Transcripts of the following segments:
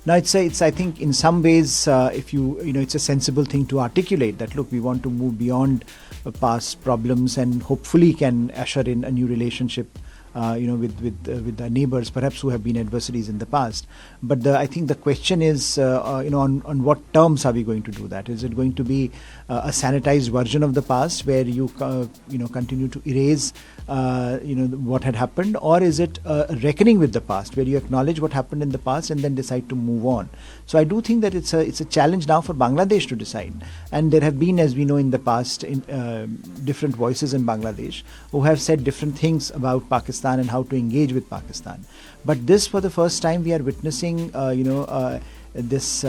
Now, I think in some ways, if it's a sensible thing to articulate that, look, we want to move beyond past problems and hopefully can usher in a new relationship with the neighbors, perhaps who have been adversaries in the past. But I think the question is, on what terms are we going to do that? Is it going to be a sanitized version of the past, where you continue to erase, what had happened, or is it a reckoning with the past, where you acknowledge what happened in the past and then decide to move on? So I do think that it's a challenge now for Bangladesh to decide. And there have been, as we know, in the past, different voices in Bangladesh who have said different things about Pakistan and how to engage with Pakistan. But this, for the first time, we are witnessing, this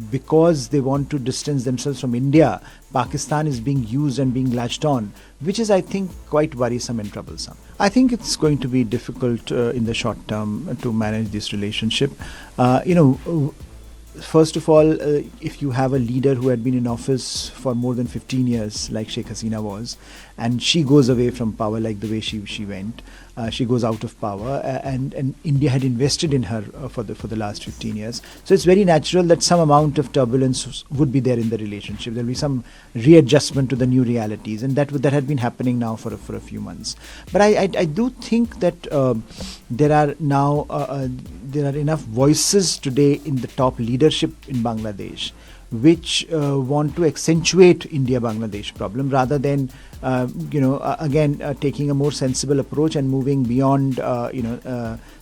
because they want to distance themselves from India, Pakistan is being used and being latched on, which is, I think, quite worrisome and troublesome. I think it's going to be difficult in the short term to manage this relationship. First of all, if you have a leader who had been in office for more than 15 years, like Sheikh Hasina was, and she goes away from power like the way she went, she goes out of power, and India had invested in her for the last 15 years. So it's very natural that some amount of turbulence would be there in the relationship. There'll be some readjustment to the new realities, and that had been happening now for a few months. But I do think that there are enough voices today in the top leadership in Bangladesh which want to accentuate India-Bangladesh problem, rather than taking a more sensible approach and moving beyond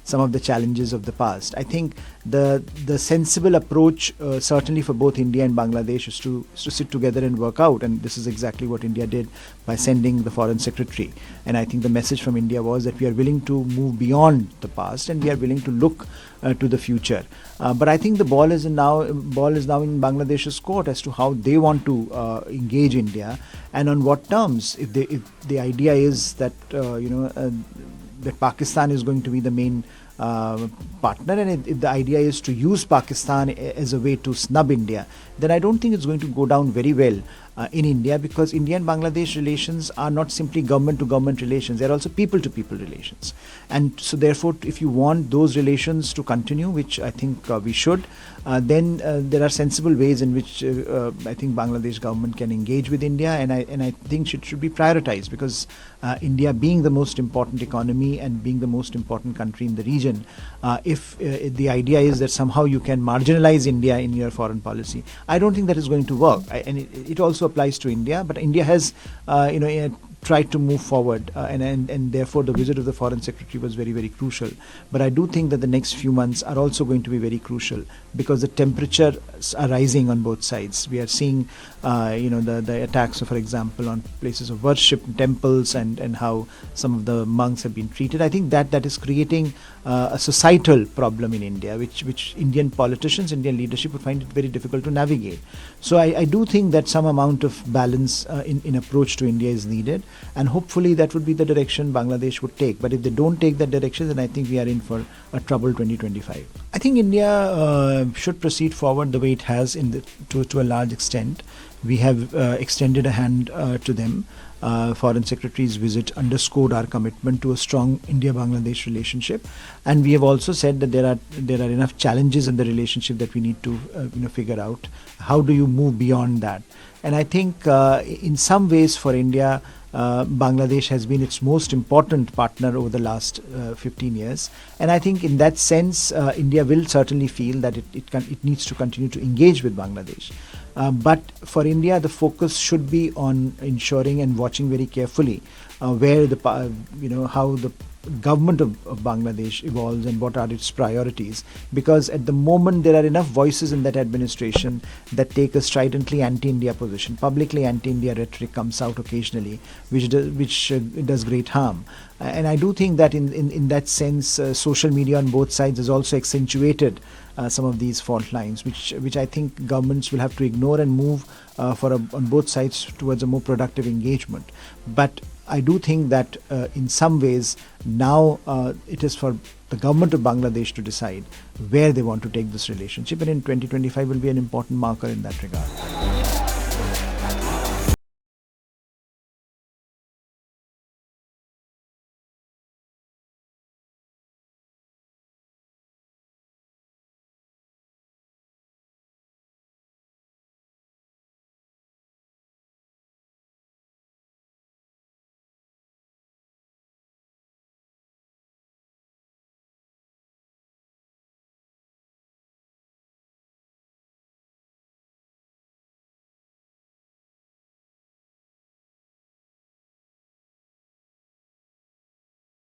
some of the challenges of the past. I think the sensible approach, certainly for both India and Bangladesh, is to sit together and work out, and this is exactly what India did by sending the foreign secretary. And I think the message from India was that we are willing to move beyond the past and we are willing to look to the future. But I think the ball is now in Bangladesh's court as to how they want to engage India and on what terms. If the idea is that that Pakistan is going to be the main partner, and if the idea is to use Pakistan as a way to snub India, then I don't think it's going to go down very well in India, because India and Bangladesh relations are not simply government to government relations, they're also people to people relations. And so therefore, if you want those relations to continue, which I think we should, then there are sensible ways in which I think Bangladesh government can engage with India, and I think it should be prioritized, because India being the most important economy and being the most important country in the region, if the idea is that somehow you can marginalize India in your foreign policy, I don't think that is going to work. And it also applies to India, but India has tried to move forward, and therefore the visit of the foreign secretary was very, very crucial. But I do think that the next few months are also going to be very crucial, because the temperatures are rising on both sides. We are seeing the attacks, for example, on places of worship, temples, and how some of the monks have been treated. I think that is creating a societal problem in India, which Indian politicians, Indian leadership would find it very difficult to navigate. So I do think that some amount of balance in approach to India is needed, and hopefully that would be the direction Bangladesh would take. But if they don't take that direction, then I think we are in for a troubled 2025. I think India should proceed forward the way it has to a large extent. We have extended a hand to them. Foreign Secretary's visit underscored our commitment to a strong India-Bangladesh relationship, and we have also said that there are enough challenges in the relationship that we need to figure out. How do you move beyond that? And I think in some ways for India, Bangladesh has been its most important partner over the last 15 years. And I think in that sense, India will certainly feel that it needs to continue to engage with Bangladesh. But for India, the focus should be on ensuring and watching very carefully where how the government of Bangladesh evolves and what are its priorities, because at the moment there are enough voices in that administration that take a stridently anti-India position. Publicly anti-India rhetoric comes out occasionally, which does great harm. And I do think that in that sense, social media on both sides has also accentuated some of these fault lines, which I think governments will have to ignore and move on both sides towards a more productive engagement. But I do think that in some ways now it is for the government of Bangladesh to decide where they want to take this relationship, and in 2025 will be an important marker in that regard.